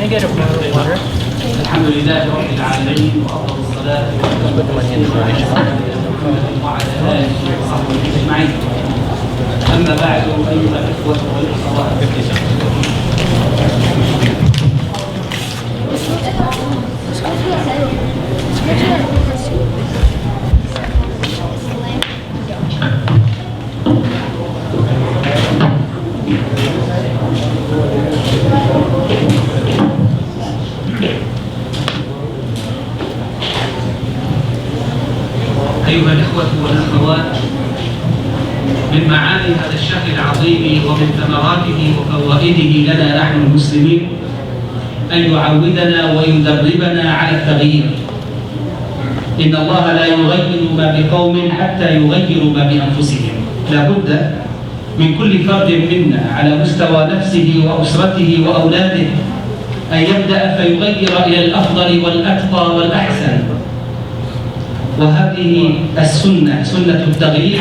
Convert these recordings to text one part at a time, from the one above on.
الحمد لله رب العالمين وأفضل الصلاة وعلى آله وصحبه أجمعين. أما بعد أيها الإخوة والأخوات، أيها الإخوة والأخوات، من معاني هذا الشهر العظيم ومن ثمراته وفوائده لنا نحن المسلمين أن يعودنا ويدربنا على التغيير. إن الله لا يغير ما بقوم حتى يغيروا ما بأنفسهم. لا بد من كل فرد منا على مستوى نفسه وأسرته وأولاده أن يبدأ فيغير إلى الأفضل والأتقى والأحسن. وهذه السنة، سنة التغيير،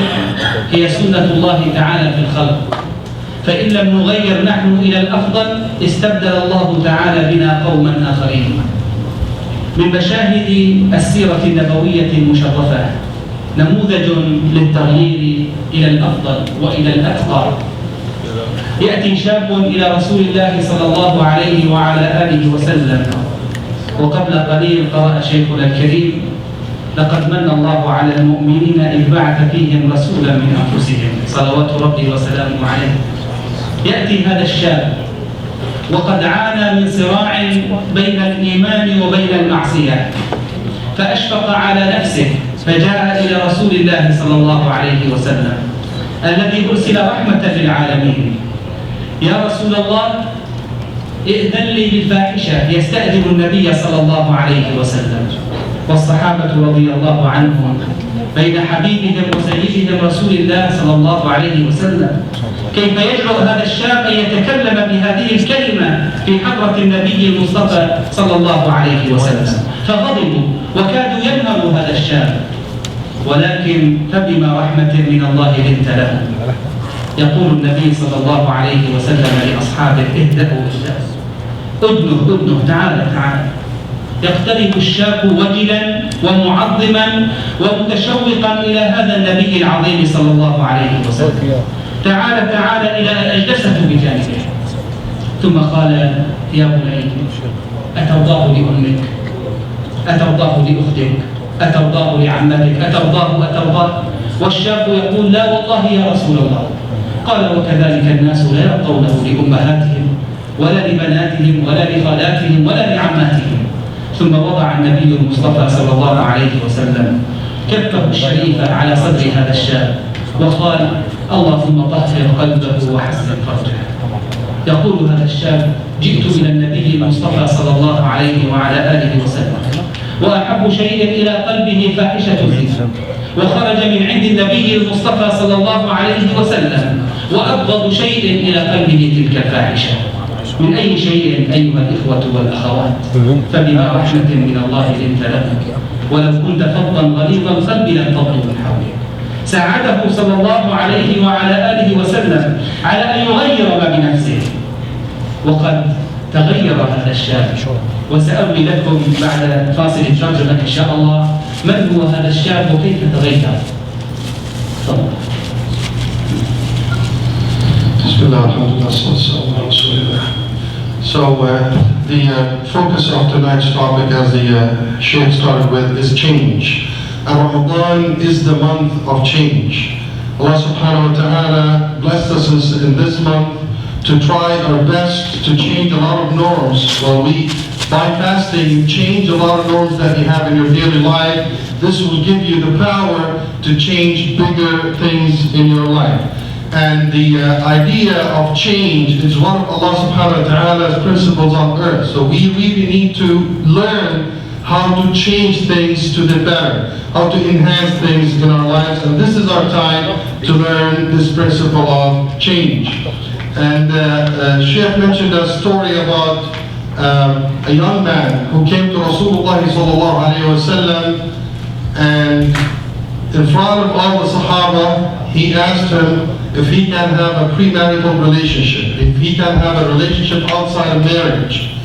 هي سنة الله تعالى في الخلق. فإن لم نغير نحن إلى الأفضل استبدل الله تعالى بنا قوما آخرين. من مشاهد السيرة النبوية المشرفة نموذج للتغيير إلى الأفضل وإلى الأتقى. يأتي شاب إلى رسول الله صلى الله عليه وعلى آله وسلم، وقبل قليل قرأ شيخنا الكريم: لقد من الله على المؤمنين إذ بعث فيهم رسولا من أنفسهم، صلوات ربي وسلامه عليه. يأتي هذا الشاب وقد عانى من صراع بين الإيمان وبين المعصية، فأشفق على نفسه فجاء إلى رسول الله صلى الله عليه وسلم الذي أرسل رحمة للعالمين: يا رسول الله، ائذن لي بالفاحشة. يستأذن النبي صلى الله عليه وسلم، والصحابة رضي الله عنهم بين حبيبهم وسيدهم رسول الله صلى الله عليه وسلم. كيف يجرؤ هذا الشاب أن يتكلم بهذه الكلمة في حضرة النبي المصطفى صلى الله عليه وسلم؟ فغضبوا وكادوا ينهروا هذا الشاب، ولكن فبما رحمة من الله لنت له. يقول النبي صلى الله عليه وسلم لأصحابه: اهدأوا ادنه، تعال. يقترب الشاب وجلا ومعظما ومتشوقا إلى هذا النبي العظيم صلى الله عليه وسلم. تعال إلى أن أجلسه بجانبه، ثم قال: يا بني، أترضاه لأمك؟ أترضاه لأختك؟ أترضاه لعمتك؟ أترضاه؟ والشاب يقول: لا والله يا رسول الله. قال: وكذلك الناس لا يرضونه لأمهاتهم ولا لبناتهم ولا لخالاتهم ولا لعماتهم. ثم وضع النبي المصطفى صلى الله عليه وسلم كفه الشريفة على صدر هذا الشاب وقال: اللهم طهر قلبه وحسن فرجه. يقول هذا الشاب: جئت إلى النبي المصطفى صلى الله عليه وعلى آله وسلم، وأحب شيء إلى قلبه فاحشة الزنا، وخرج من عند النبي المصطفى صلى الله عليه وسلم وأبغض شيء إلى قلبه تلك الفاحشة. من أي شيء أيها الإخوة والأخوات؟ فبما رحمة من الله لنت له، ولو كنت فظا غليظ القلب لانفضوا من حولك. ساعده صلى الله عليه وعلى آله وسلم على أن يغير ما بنفسه، وقد تغير هذا الشاب. وسأروي لكم بعد فاصل الترجمة إن شاء الله من هو هذا الشاب وكيف تغير. تفضل. بسم الله الرحمن الرحيم والصلاة على رسول الله. So the focus of tonight's topic, as the Sheikh started with, is change. And Ramadan is the month of change. Allah subhanahu wa ta'ala blessed us in this month to try our best to change a lot of norms. Well, by fasting, you change a lot of norms that you have in your daily life. This will give you the power to change bigger things in your life. And the idea of change is one of Allah subhanahu wa ta'ala's principles on earth. So we really need to learn how to change things to the better, how to enhance things in our lives. And this is our time to learn this principle of change. And Sheikh mentioned a story about a young man who came to Rasulullah sallallahu alayhi wa sallam, and in front of all the Sahaba, he asked him if he can have a premarital relationship, if he can have a relationship outside of marriage.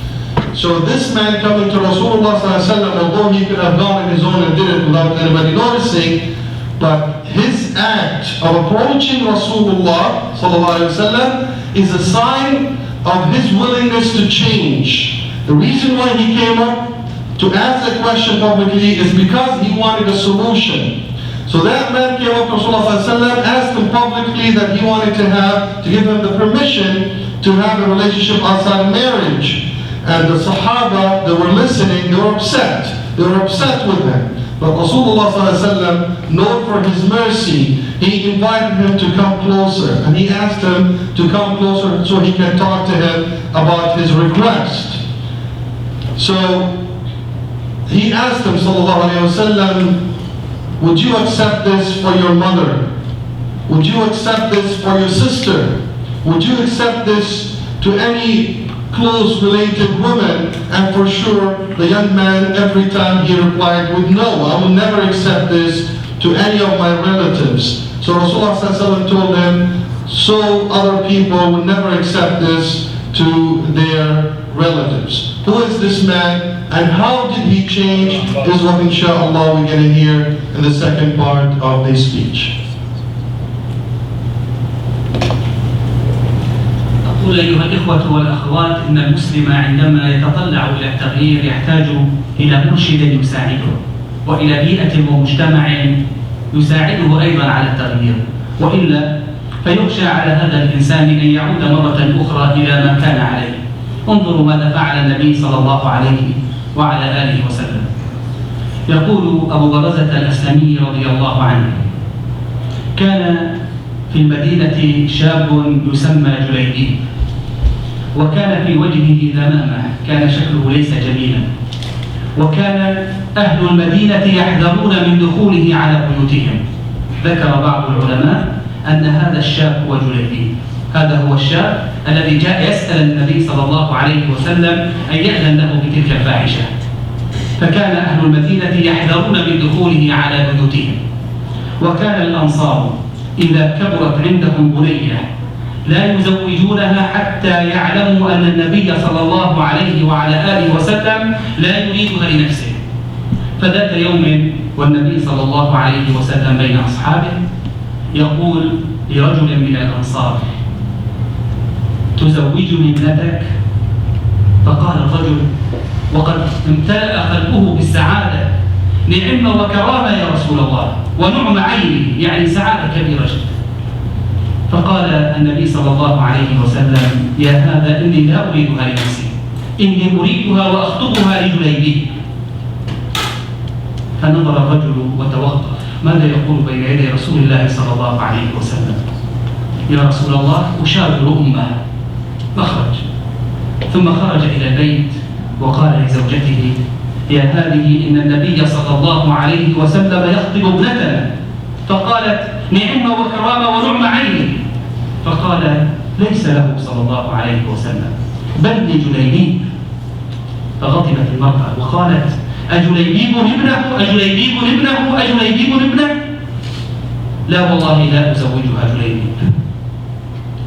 So this man coming to Rasulullah sallallahu alaihi wasallam, although he could have gone on his own and did it without anybody noticing, but his act of approaching Rasulullah sallallahu alaihi wasallam is a sign of his willingness to change. The reason why he came up to ask the question publicly is because he wanted a solution. So that man came up to Rasulullah sallallahu alaihi wasallam, asked him publicly that he wanted to give him the permission to have a relationship outside marriage. And the Sahaba, they were listening, they were upset. They were upset with him. But Rasulullah ﷺ, known for his mercy, he invited him to come closer. And he asked him to come closer so he can talk to him about his request. So he asked him, sallallahu alayhi wasallam, would you accept this for your mother? Would you accept this for your sister? Would you accept this to any close related woman? And for sure, the young man, every time he replied with no, I will never accept this to any of my relatives. So Rasulullah ﷺ told him, so other people will never accept this to their relatives. Who is this man and how did he change is what inshallah we're going to hear in the second part of this speech. أقول أيها الإخوة والأخوات إن المسلم عندما يتطلع إلى التغيير يحتاج إلى مرشد يساعده وإلى بيئة ومجتمع يساعده أيضا على التغيير، وإلا فيخشى على هذا الإنسان أن يعود مرة أخرى إلى ما كان عليه. انظروا ماذا فعل النبي صلى الله عليه وعلى آله وسلم. يقول أبو برزة الأسلمي رضي الله عنه: كان في المدينة شاب يسمى جليبيب، وكان في وجهه ذمامة، كان شكله ليس جميلا، وكان أهل المدينة يحذرون من دخوله على بيوتهم. ذكر بعض العلماء أن هذا الشاب هو جليبيب، هذا هو الشاب الذي جاء يسأل النبي صلى الله عليه وسلم أن يأذن له بتلك الفاحشة. فكان أهل المدينة يحذرون من دخوله على بيوتهم. وكان الأنصار إذا كبرت عندهم بنية لا يزوجونها حتى يعلموا أن النبي صلى الله عليه وعلى آله وسلم لا يريدها لنفسه. فذات يوم والنبي صلى الله عليه وسلم بين أصحابه يقول لرجل من الأنصار: تزوجني ابنتك؟ فقال الرجل وقد امتلأ قلبه بالسعادة: نعم وكرامة يا رسول الله، ونعم عيني، يعني سعادة كبيرة جدا. فقال النبي صلى الله عليه وسلم: يا هذا إني لا أريدها لنفسي، إني أريدها وأخطبها لجليبيب. فنظر الرجل وتوقف، ماذا يقول بين يدي رسول الله صلى الله عليه وسلم؟ يا رسول الله أشاور أمه. فخرج، ثم خرج إلى البيت وقال لزوجته: يا هذه إن النبي صلى الله عليه وسلم يخطب ابنتنا. فقالت: نعم وكرامة ونعم عيني. فقال: ليس له صلى الله عليه وسلم، بل لجليبيب. فغضبت المرأة وقالت: أجليبيب ابنه أجليبيب ابنه أجليبيب ابنه؟ لا والله لا أزوجها جليبيب.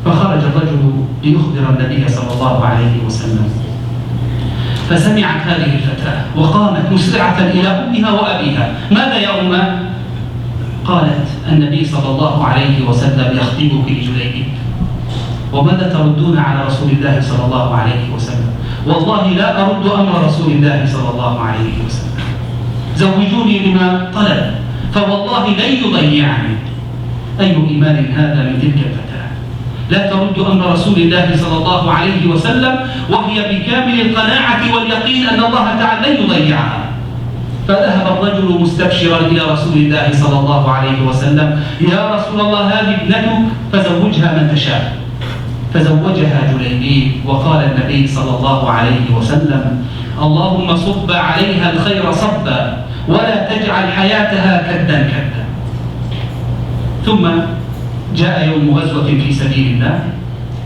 فخرج الرجل ليخبر النبي صلى الله عليه وسلم. فسمعت هذه الفتاة وقامت مسرعة إلى أمها وأبيها: ماذا يا أمة؟ قالت: النبي صلى الله عليه وسلم يخطبك لجليبيب. وماذا تردون على رسول الله صلى الله عليه وسلم؟ والله لا أرد أمر رسول الله صلى الله عليه وسلم، زوجوني بما طلب فوالله لن يضيعني. أي إيمان هذا من تلك الفتاة؟ لا ترد أمر رسول الله صلى الله عليه وسلم وهي بكامل القناعة واليقين أن الله تعالى لن يضيعها. فذهب الرجل مستبشرا إلى رسول الله صلى الله عليه وسلم: يا رسول الله هذه ابنتك فزوجها من تشاء. فزوجها جليبيب. وقال النبي صلى الله عليه وسلم: اللهم صب عليها الخير صبا ولا تجعل حياتها كدا كدا. ثم جاء يوم غزوة في سبيل الله،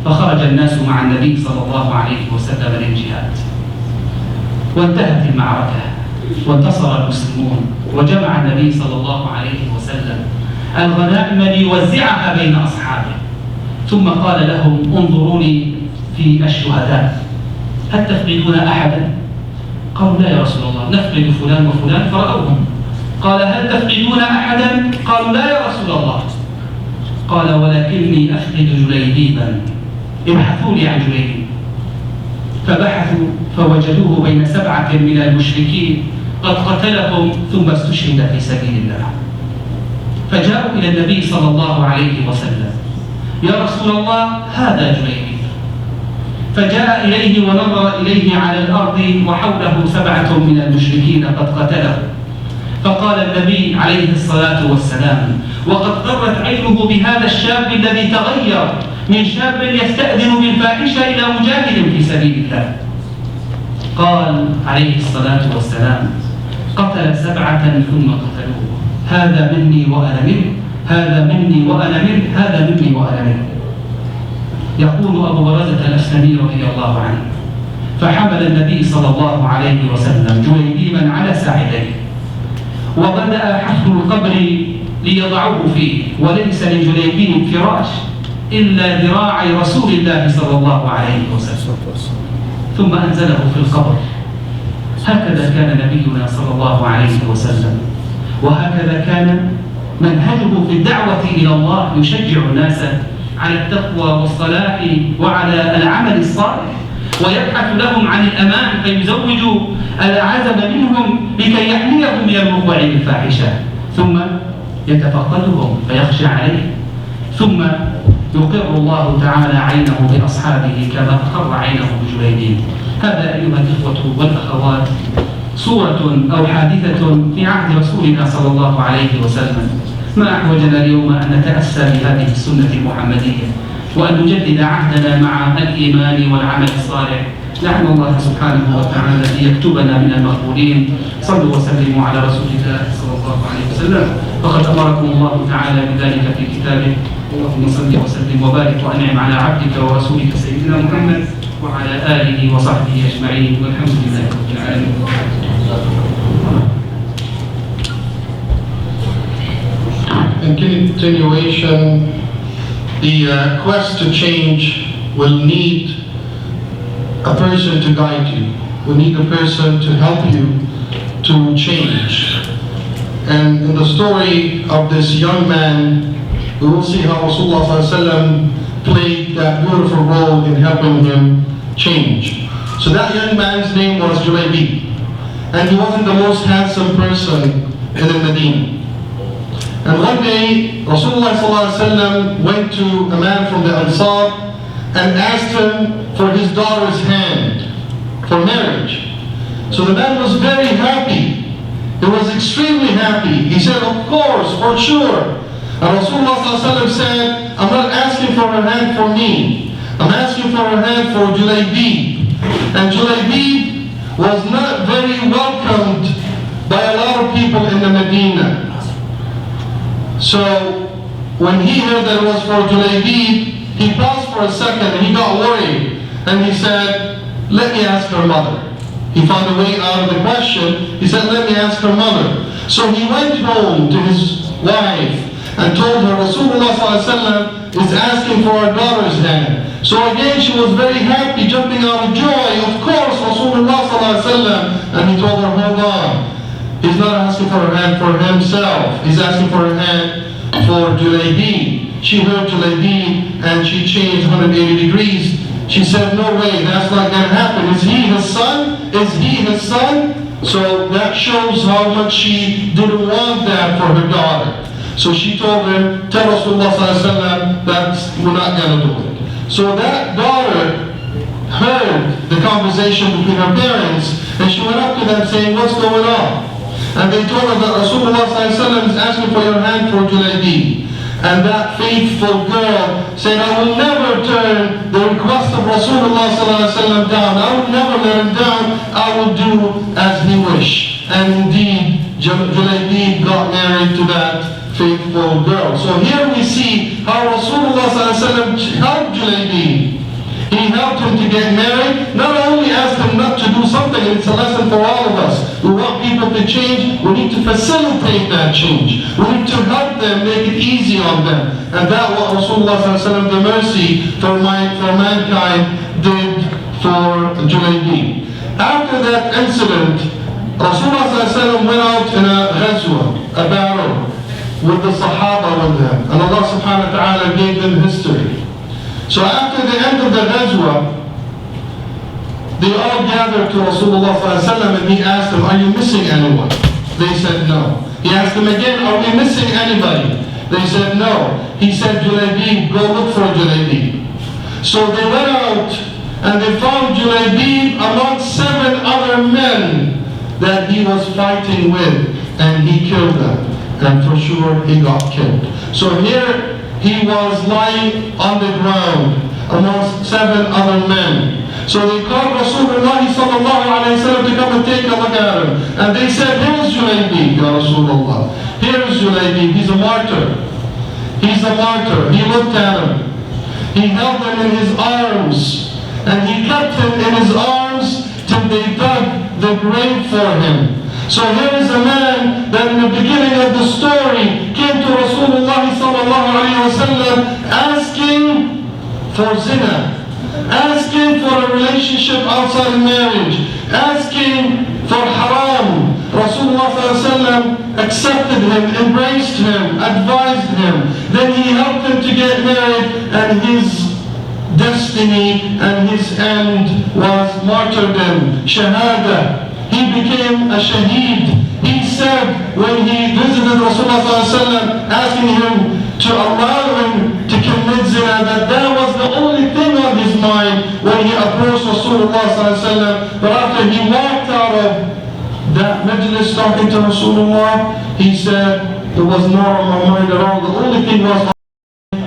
فخرج الناس مع النبي صلى الله عليه وسلم للجهاد، وانتهت المعركة وانتصر المسلمون، وجمع النبي صلى الله عليه وسلم الغنائم ليوزعها بين أصحابه. ثم قال لهم: انظروني في الشهداء، هل تفقدون أحدا؟ قالوا لا يا رسول الله، نفقد فلان وفلان، فرأوهم. قال هل تفقدون أحدا؟ قالوا لا يا رسول الله. قال ولكني أفقد جليبيبا، ابحثوا لي عن جليبيب. فبحثوا فوجدوه بين 7 من المشركين قد قتلهم ثم استشهد في سبيل الله. فجاءوا إلى النبي صلى الله عليه وسلم: يا رسول الله هذا جليبيب. فجاء إليه ونظر إليه على الأرض وحوله 7 من المشركين قد قتله. فقال النبي عليه الصلاة والسلام: وقد قرت عينه بهذا الشاب الذي تغير من شاب يستأذن بالفاحشة إلى مجاهد في سبيل الله. قال عليه الصلاة والسلام: قتل 7 ثم قتلوه، هذا مني وأنا منه، هذا مني وأنا منه، هذا مني وأنا منه. يقول أبو برزة الأسلمي رضي الله عنه: فحمل النبي صلى الله عليه وسلم جليبيبا على ساعديه، وبدأ حفر القبر ليضعوه فيه، وليس لجليبيب فراش إلا ذراعي رسول الله صلى الله عليه وسلم، ثم أنزله في القبر. هكذا كان نبينا صلى الله عليه وسلم، وهكذا كان منهجه في الدعوة إلى الله، يشجع الناس على التقوى والصلاح وعلى العمل الصالح، ويبحث لهم عن الأمان فيزوج العزب منهم لكي يحميهم من الوقوع بالفاحشة، ثم يتفقدهم فيخشى عليه، ثم يقر الله تعالى عينه بأصحابه كما أقر عينه بجليبيب. هذا أيها الإخوة والأخوات صورة أو حادثة في عهد رسولنا صلى الله عليه وسلم. ما أحوجنا اليوم أن نتأسى بهذه السنة المحمدية، وأن نجدد عهدنا مع الإيمان والعمل الصالح. لعل الله سبحانه وتعالى أن يكتبنا من المقبولين. صلوا وسلموا على رسول الله صلى الله عليه وسلم، فقد أمركم الله تعالى بذلك في كتابه. اللهم صل وسلم وبارك وأنعم على عبدك ورسولك سيدنا محمد وعلى آله وصحبه أجمعين، والحمد لله رب العالمين. In continuation, the quest to change will need a person to guide you. We need a person to help you to change. And in the story of this young man, we will see how Rasulullah ﷺ played that beautiful role in helping him change. So that young man's name was Julaybi, and he wasn't the most handsome person in the Medina. And one day, Rasulullah ﷺ went to a man from the Ansar and asked him for his daughter's hand for marriage. So the man was very happy. He was extremely happy. He said, of course, for sure. And Rasulullah ﷺ said, I'm not asking for her hand for me. I'm asking for her hand for Julaybi. And Julaybi was not very welcomed by a lot of people in the Medina. So when he heard that it was for Julaybi, he paused for a second and he got worried. And he said, let me ask her mother. He found a way out of the question. He said, let me ask her mother. So he went home to his wife and told her Rasulullah ﷺ is asking for her daughter's hand. So again she was very happy, jumping out of joy. Of course, Rasulullah ﷺ. And he told her, hold on. He's not asking for her hand for himself. He's asking for her hand for Julaybi. She heard Julaybi and she changed 180 degrees. She said, no way, that's not going to happen. Is he his son? Is he his son? So that shows how much she didn't want that for her daughter. So she told him, tell Rasulullah ﷺ that we're not going to do it. So that daughter heard the conversation between her parents, and she went up to them saying, what's going on? And they told her that Rasulullah ﷺ is asking for your hand for Julaybi. And that faithful girl said, I will never turn the request of Rasulullah ﷺ down. I will never let him down. I will do as he wished. And indeed, Julaybi got married to that faithful girl. So here we see how Rasulullah ﷺ helped Julaybi. He helped him to get married, not only asked him not to do something, it's a lesson for all of us. We want people to change, we need to facilitate that change. We need to help them, make it easy on them. And that what Rasulullah ﷺ, the mercy for mankind, did for Julaybi. After that incident, Rasulullah ﷺ went out in a ghazwa, a battle, with the Sahaba with him. And Allah subhanahu wa ta'ala gave them history. So after the end of the ghazwa, they all gathered to Rasulullah ﷺ and he asked them, are you missing anyone? They said no. He asked them again, are we missing anybody? They said no. He said, Julaybi, go look for Julaybi. So they went out and they found Julaybi among 7 other men that he was fighting with, and he killed them. And for sure he got killed. So here he was lying on the ground amongst 7 other men. So they called Rasulullah sallallahu alayhi wa sallam to come and take a look at him. And they said, here's Julaybi, Ya Rasulullah. Here's Julaybi, he's a martyr. He's a martyr. He looked at him. He held him in his arms. And he kept him in his arms till they dug the grave for him. So here is a man that in the beginning of the story came to Rasulullah sallallahu alayhi wa sallam asking for zina, asking for a relationship outside of marriage, asking for haram. Rasulullah sallallahu alayhi wa sallam accepted him, embraced him, advised him. Then he helped him to get married, and his destiny and his end was martyrdom, shahada. He became a shaheed. He said when he visited Rasulullah ﷺ, asking him to allow him to commit zina, that was the only thing on his mind when he approached Rasulullah ﷺ. But after he walked out of that majlis talking to Rasulullah, he said, there was not on my mind at all. The only thing was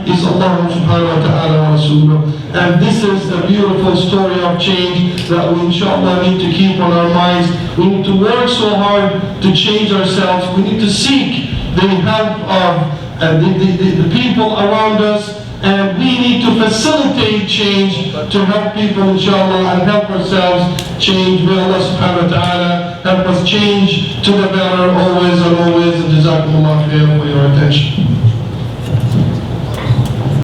is Allah subhanahu wa ta'ala wa Rasuluh. And this is a beautiful story of change that we inshallah need to keep on our minds. We need to work so hard to change ourselves. We need to seek the help of the people around us, and we need to facilitate change to help people inshallah and help ourselves change. May Allah subhanahu wa ta'ala help us change to the better always and always. And jazakumullah khair for your attention.